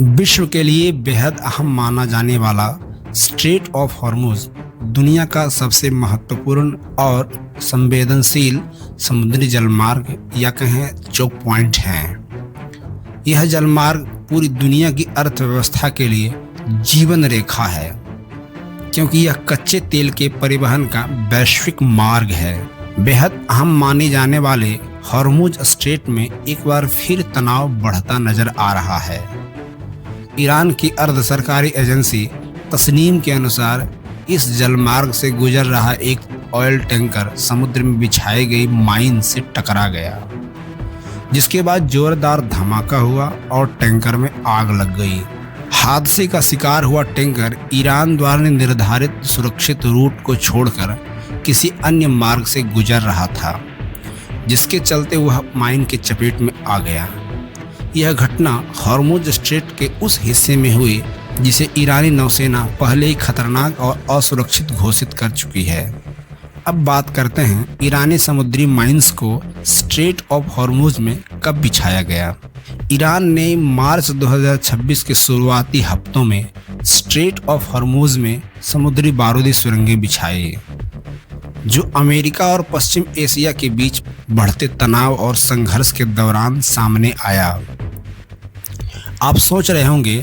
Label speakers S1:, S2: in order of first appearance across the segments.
S1: विश्व के लिए बेहद अहम माना जाने वाला स्ट्रेट ऑफ हॉर्मुज दुनिया का सबसे महत्वपूर्ण और संवेदनशील समुद्री जलमार्ग या कहें चोक पॉइंट है। यह जलमार्ग पूरी दुनिया की अर्थव्यवस्था के लिए जीवन रेखा है, क्योंकि यह कच्चे तेल के परिवहन का वैश्विक मार्ग है। बेहद अहम माने जाने वाले हॉर्मुज स्ट्रेट में एक बार फिर तनाव बढ़ता नजर आ रहा है। ईरान की अर्ध सरकारी एजेंसी तस्नीम के अनुसार इस जलमार्ग से गुजर रहा एक ऑयल टैंकर समुद्र में बिछाई गई माइन से टकरा गया, जिसके बाद जोरदार धमाका हुआ और टैंकर में आग लग गई। हादसे का शिकार हुआ टैंकर ईरान द्वारा निर्धारित सुरक्षित रूट को छोड़कर किसी अन्य मार्ग से गुजर रहा था, जिसके चलते वह माइन के चपेट में आ गया। यह घटना हॉर्मुज स्ट्रेट के उस हिस्से में हुई जिसे ईरानी नौसेना पहले ही खतरनाक और असुरक्षित घोषित कर चुकी है। अब बात करते हैं ईरानी समुद्री माइंस को स्ट्रेट ऑफ हॉर्मुज में कब बिछाया गया। ईरान ने मार्च 2026 के शुरुआती हफ्तों में स्ट्रेट ऑफ हॉर्मुज में समुद्री बारूदी सुरंगें बिछाई, जो अमेरिका और पश्चिम एशिया के बीच बढ़ते तनाव और संघर्ष के दौरान सामने आया। आप सोच रहे होंगे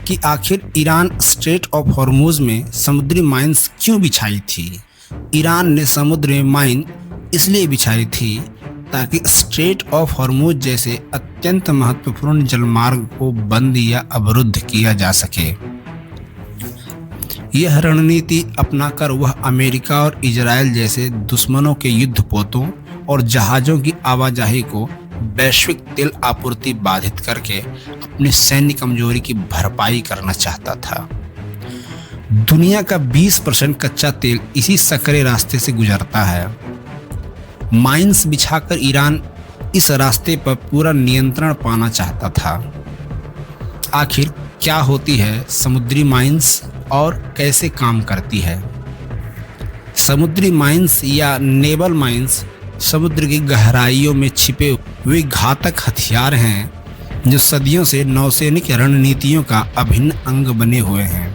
S1: कि आखिर ईरान स्ट्रेट ऑफ हॉर्मुज में समुद्री माइंस क्यों बिछाई थी। ईरान ने समुद्र में माइन इसलिए बिछाई थी ताकि स्ट्रेट ऑफ हॉर्मुज जैसे अत्यंत महत्वपूर्ण जलमार्ग को बंद या अवरुद्ध किया जा सके। यह रणनीति अपनाकर वह अमेरिका और इजराइल जैसे दुश्मनों के युद्धपोतों और जहाज़ों की आवाजाही को वैश्विक तेल आपूर्ति बाधित करके अपनी सैन्य कमजोरी की भरपाई करना चाहता था। दुनिया का 20% कच्चा तेल इसी सकरे रास्ते से गुजरता है। माइंस बिछाकर ईरान इस रास्ते पर पूरा नियंत्रण पाना चाहता था। आखिर क्या होती है समुद्री माइंस और कैसे काम करती है। समुद्री माइंस या नेवल माइंस समुद्र की गहराइयों में छिपे हुए घातक हथियार हैं, जो सदियों से नौसैनिक रणनीतियों का अभिन्न अंग बने हुए हैं।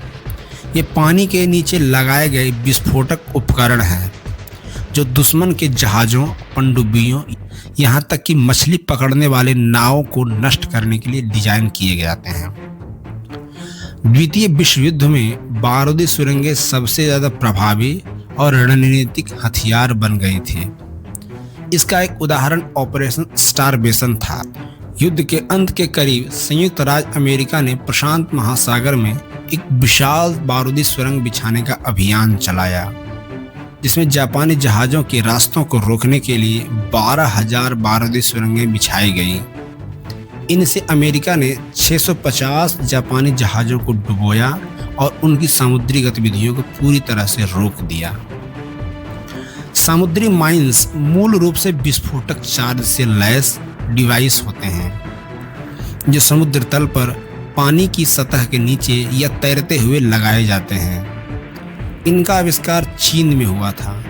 S1: ये पानी के नीचे लगाए गए विस्फोटक उपकरण हैं, जो दुश्मन के जहाज़ों, पनडुब्बियों, यहाँ तक कि मछली पकड़ने वाले नावों को नष्ट करने के लिए डिजाइन किए जाते हैं। द्वितीय विश्व युद्ध में बारूदी सुरंगें सबसे ज़्यादा प्रभावी और रणनीतिक हथियार बन गई थी। इसका एक उदाहरण ऑपरेशन स्टारवेशन था। युद्ध के अंत के करीब संयुक्त राज्य अमेरिका ने प्रशांत महासागर में एक विशाल बारूदी सुरंग बिछाने का अभियान चलाया, जिसमें जापानी जहाज़ों के रास्तों को रोकने के लिए 12,000 बारूदी सुरंगें बिछाई गई। इनसे अमेरिका ने 650 जापानी जहाज़ों को डुबोया और उनकी समुद्री गतिविधियों को पूरी तरह से रोक दिया। समुद्री माइंस मूल रूप से विस्फोटक चार्ज से लैस डिवाइस होते हैं, जो समुद्र तल पर पानी की सतह के नीचे या तैरते हुए लगाए जाते हैं। इनका आविष्कार चीन में हुआ था।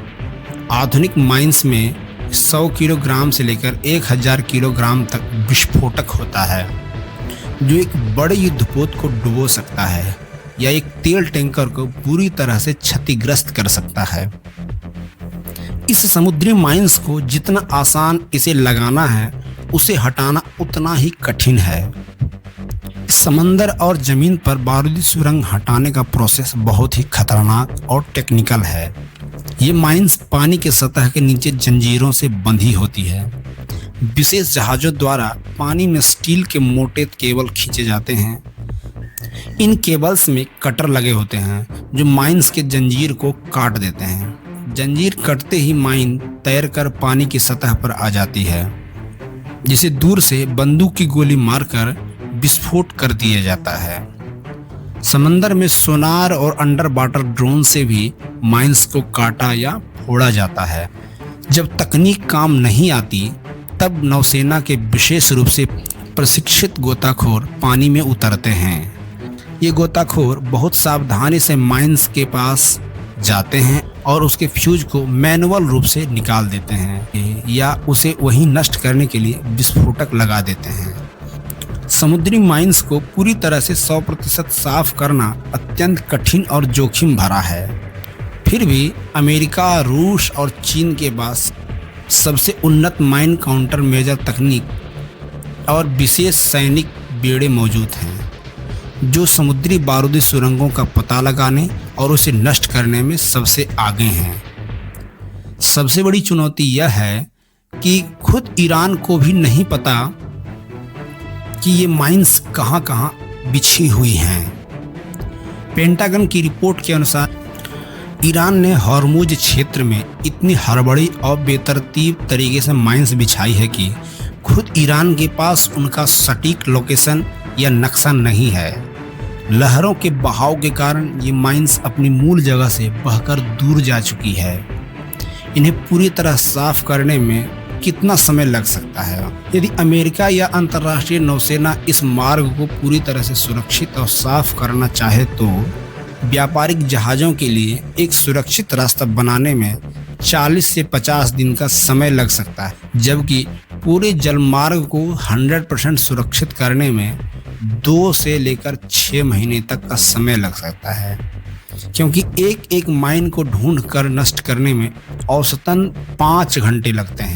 S1: आधुनिक माइंस में 100 किलोग्राम से लेकर 1000 किलोग्राम तक विस्फोटक होता है, जो एक बड़े युद्धपोत को डुबो सकता है या एक तेल टैंकर को पूरी तरह से क्षतिग्रस्त कर सकता है। इस समुद्री माइंस को जितना आसान इसे लगाना है, उसे हटाना उतना ही कठिन है। समंदर और जमीन पर बारूदी सुरंग हटाने का प्रोसेस बहुत ही खतरनाक और टेक्निकल है। ये माइंस पानी के सतह के नीचे जंजीरों से बंधी होती है। विशेष जहाज़ों द्वारा पानी में स्टील के मोटे केबल खींचे जाते हैं। इन केबल्स में कटर लगे होते हैं, जो माइंस के जंजीर को काट देते हैं। जंजीर कटते ही माइन तैरकर पानी की सतह पर आ जाती है, जिसे दूर से बंदूक की गोली मारकर विस्फोट कर दिया जाता है। समंदर में सोनार और अंडर वाटर ड्रोन से भी माइंस को काटा या फोड़ा जाता है। जब तकनीक काम नहीं आती, तब नौसेना के विशेष रूप से प्रशिक्षित गोताखोर पानी में उतरते हैं। ये गोताखोर बहुत सावधानी से माइंस के पास जाते हैं और उसके फ्यूज को मैनुअल रूप से निकाल देते हैं या उसे वहीं नष्ट करने के लिए विस्फोटक लगा देते हैं। समुद्री माइंस को पूरी तरह से 100% साफ करना अत्यंत कठिन और जोखिम भरा है। फिर भी अमेरिका, रूस और चीन के पास सबसे उन्नत माइन काउंटर मेजर तकनीक और विशेष सैनिक बेड़े मौजूद हैं, जो समुद्री बारूदी सुरंगों का पता लगाने और उसे नष्ट करने में सबसे आगे हैं। सबसे बड़ी चुनौती यह है कि खुद ईरान को भी नहीं पता कि ये माइंस कहां-कहां बिछी हुई हैं। पेंटागन की रिपोर्ट के अनुसार ईरान ने हॉर्मुज क्षेत्र में इतनी हड़बड़ी और बेतरतीब तरीके से माइंस बिछाई है कि खुद ईरान के पास उनका सटीक लोकेशन या नक्शा नहीं है। लहरों के बहाव के कारण ये माइंस अपनी मूल जगह से बहकर दूर जा चुकी है। इन्हें पूरी तरह साफ करने में कितना समय लग सकता है? यदि अमेरिका या अंतर्राष्ट्रीय नौसेना इस मार्ग को पूरी तरह से सुरक्षित और साफ करना चाहे तो व्यापारिक जहाज़ों के लिए एक सुरक्षित रास्ता बनाने में 40 से 50 दिन का समय लग सकता है, जबकि पूरे जलमार्ग को 100% सुरक्षित करने में 2 से लेकर 6 महीने तक का समय लग सकता है, क्योंकि एक एक माइन को ढूंढकर नष्ट करने में औसतन 5 घंटे लगते हैं।